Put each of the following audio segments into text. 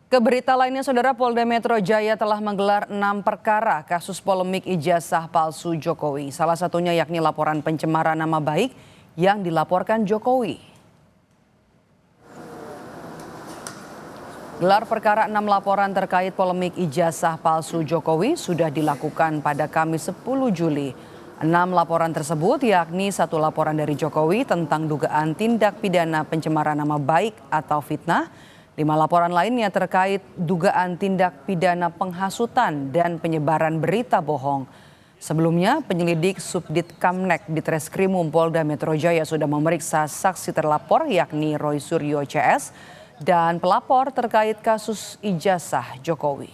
Ke berita lainnya, Saudara, Polda Metro Jaya telah menggelar 6 perkara kasus polemik ijazah palsu Jokowi. Salah satunya yakni laporan pencemaran nama baik yang dilaporkan Jokowi. Gelar perkara 6 laporan terkait polemik ijazah palsu Jokowi sudah dilakukan pada Kamis 10 Juli. 6 laporan tersebut yakni 1 laporan dari Jokowi tentang dugaan tindak pidana pencemaran nama baik atau fitnah, 5 laporan lainnya terkait dugaan tindak pidana penghasutan dan penyebaran berita bohong. Sebelumnya, penyelidik Subdit Kamnek di Treskrimum Polda Metro Jaya sudah memeriksa saksi terlapor yakni Roy Suryo CS dan pelapor terkait kasus ijazah Jokowi.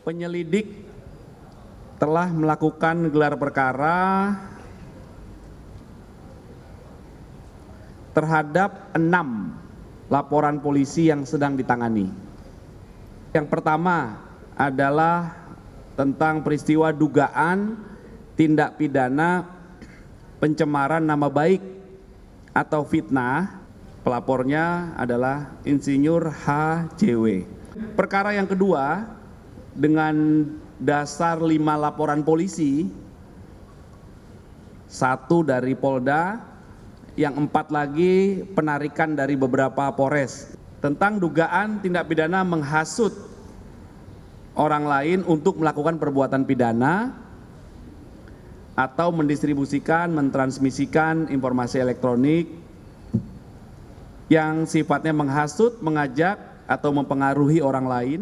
Penyelidik telah melakukan gelar perkara terhadap 6 laporan polisi yang sedang ditangani. Yang pertama adalah tentang peristiwa dugaan tindak pidana pencemaran nama baik atau fitnah. Pelapornya adalah Insinyur HJW. Perkara yang kedua dengan dasar 5 laporan polisi, 1 dari Polda, yang 4 lagi penarikan dari beberapa Polres tentang dugaan tindak pidana menghasut orang lain untuk melakukan perbuatan pidana atau mendistribusikan, mentransmisikan informasi elektronik yang sifatnya menghasut, mengajak atau mempengaruhi orang lain.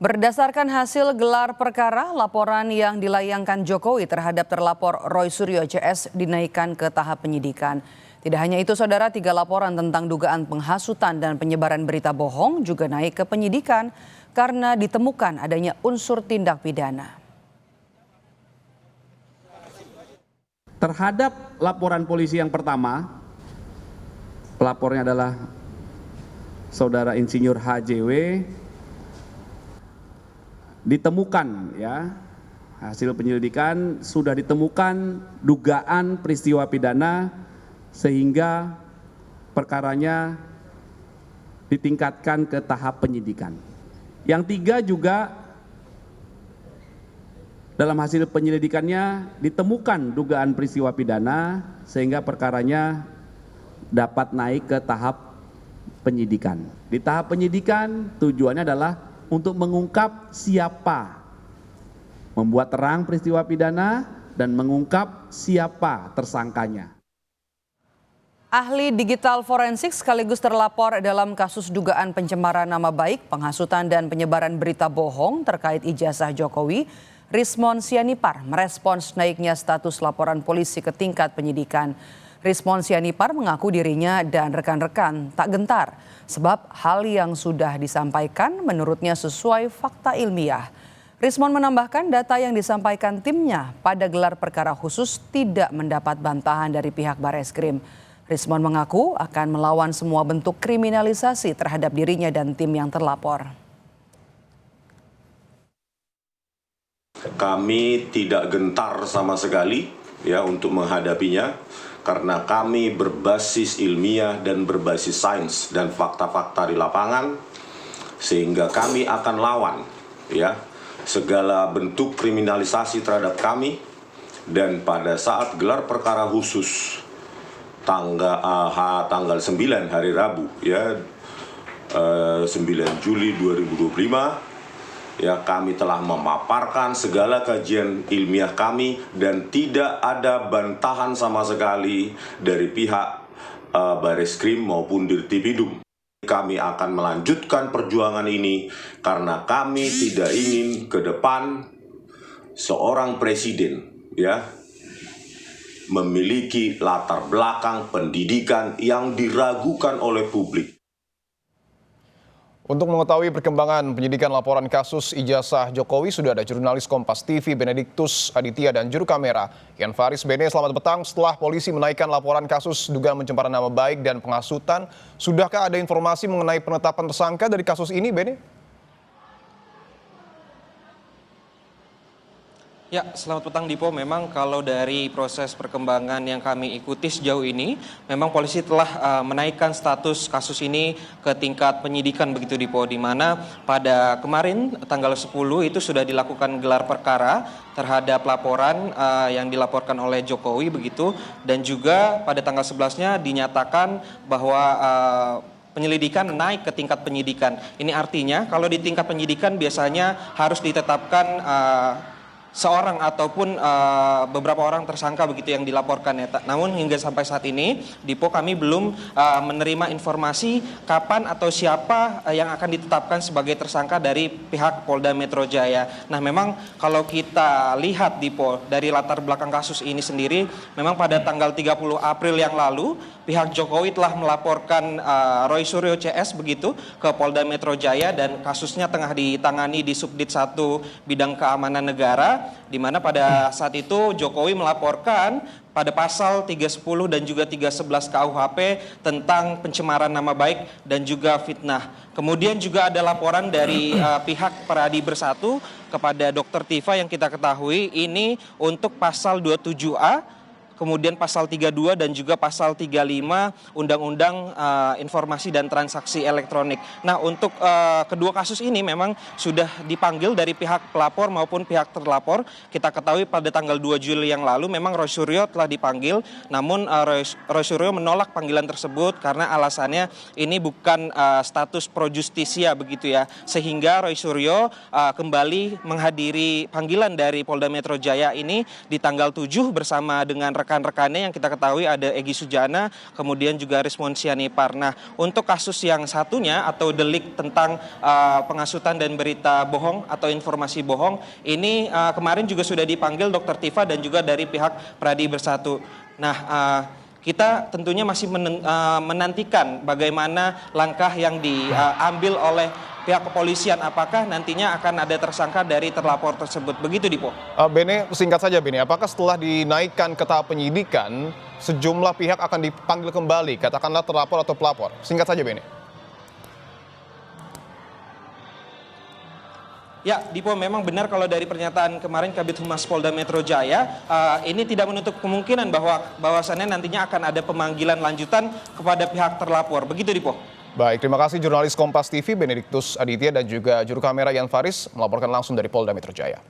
Berdasarkan hasil gelar perkara, laporan yang dilayangkan Jokowi terhadap terlapor Roy Suryo CS dinaikkan ke tahap penyidikan. Tidak hanya itu, Saudara, 3 laporan tentang dugaan penghasutan dan penyebaran berita bohong juga naik ke penyidikan karena ditemukan adanya unsur tindak pidana. Terhadap laporan polisi yang pertama, pelapornya adalah Saudara Insinyur HJW. Ditemukan ya, hasil penyelidikan sudah ditemukan dugaan peristiwa pidana sehingga perkaranya ditingkatkan ke tahap penyidikan. Yang 3 juga dalam hasil penyelidikannya ditemukan dugaan peristiwa pidana sehingga perkaranya dapat naik ke tahap penyidikan. Di tahap penyidikan tujuannya adalah untuk mengungkap siapa membuat terang peristiwa pidana dan mengungkap siapa tersangkanya. Ahli digital forensik sekaligus terlapor dalam kasus dugaan pencemaran nama baik, penghasutan dan penyebaran berita bohong terkait ijazah Jokowi, Rismon Sianipar merespons naiknya status laporan polisi ke tingkat penyidikan. Rismon Sianipar mengaku dirinya dan rekan-rekan tak gentar sebab hal yang sudah disampaikan menurutnya sesuai fakta ilmiah. Rismon menambahkan data yang disampaikan timnya pada gelar perkara khusus tidak mendapat bantahan dari pihak Bareskrim. Rismon mengaku akan melawan semua bentuk kriminalisasi terhadap dirinya dan tim yang terlapor. Kami tidak gentar sama sekali ya untuk menghadapinya karena kami berbasis ilmiah dan berbasis sains dan fakta-fakta di lapangan, sehingga kami akan lawan ya segala bentuk kriminalisasi terhadap kami. Dan pada saat gelar perkara khusus tanggal 9 hari Rabu ya 9 Juli 2025 ya, kami telah memaparkan segala kajian ilmiah kami dan tidak ada bantahan sama sekali dari pihak Bareskrim maupun Dirtipidum. Kami akan melanjutkan perjuangan ini karena kami tidak ingin ke depan seorang presiden ya memiliki latar belakang pendidikan yang diragukan oleh publik. Untuk mengetahui perkembangan penyidikan laporan kasus ijazah Jokowi, sudah ada jurnalis Kompas TV Benediktus Aditya dan juru kamera Yan Faris. Bene, selamat petang. Setelah polisi menaikkan laporan kasus dugaan pencemaran nama baik dan penghasutan, sudahkah ada informasi mengenai penetapan tersangka dari kasus ini, Bene? Ya, selamat petang Dipo. Memang kalau dari proses perkembangan yang kami ikuti sejauh ini, memang polisi telah menaikkan status kasus ini ke tingkat penyidikan begitu Dipo, di mana pada kemarin tanggal 10 itu sudah dilakukan gelar perkara terhadap laporan yang dilaporkan oleh Jokowi begitu, dan juga pada tanggal 11-nya dinyatakan bahwa penyelidikan naik ke tingkat penyidikan. Ini artinya kalau di tingkat penyidikan biasanya harus ditetapkan seorang ataupun beberapa orang tersangka begitu yang dilaporkan ya. Namun hingga sampai saat ini Dipo kami belum menerima informasi kapan atau siapa yang akan ditetapkan sebagai tersangka dari pihak Polda Metro Jaya. Nah, memang kalau kita lihat Dipo dari latar belakang kasus ini sendiri, memang pada tanggal 30 April yang lalu pihak Jokowi telah melaporkan Roy Suryo CS begitu ke Polda Metro Jaya, dan kasusnya tengah ditangani di Subdit 1 Bidang Keamanan Negara, di mana pada saat itu Jokowi melaporkan pada pasal 310 dan juga 311 KUHP tentang pencemaran nama baik dan juga fitnah. Kemudian juga ada laporan dari pihak Peradi Bersatu kepada Dr. Tifa yang kita ketahui ini untuk pasal 27A, kemudian pasal 32 dan juga pasal 35 Undang-Undang Informasi dan Transaksi Elektronik. Nah, untuk kedua kasus ini memang sudah dipanggil dari pihak pelapor maupun pihak terlapor. Kita ketahui pada tanggal 2 Juli yang lalu memang Roy Suryo telah dipanggil, namun Roy Suryo menolak panggilan tersebut karena alasannya ini bukan status pro justisia begitu ya. Sehingga Roy Suryo kembali menghadiri panggilan dari Polda Metro Jaya ini di tanggal 7 bersama dengan rekan-rekannya yang kita ketahui ada Egy Sujana, kemudian juga Rismon Sianipar. Nah, untuk kasus yang satunya atau delik tentang penghasutan dan berita bohong atau informasi bohong, ini kemarin juga sudah dipanggil Dr. Tifa dan juga dari pihak Peradi Bersatu. Nah, kita tentunya masih menantikan bagaimana langkah yang diambil oleh pihak kepolisian, apakah nantinya akan ada tersangka dari terlapor tersebut. Begitu Dipo. Bene, singkat saja Bene, apakah setelah dinaikkan ke tahap penyidikan, sejumlah pihak akan dipanggil kembali, katakanlah terlapor atau pelapor? Singkat saja Bene. Ya, Dipo, memang benar kalau dari pernyataan kemarin Kabid Humas Polda Metro Jaya, ini tidak menutup kemungkinan bahwasannya nantinya akan ada pemanggilan lanjutan kepada pihak terlapor. Begitu Dipo. Baik, terima kasih jurnalis Kompas TV Benediktus Aditya dan juga juru kamera Yan Faris melaporkan langsung dari Polda Metro Jaya.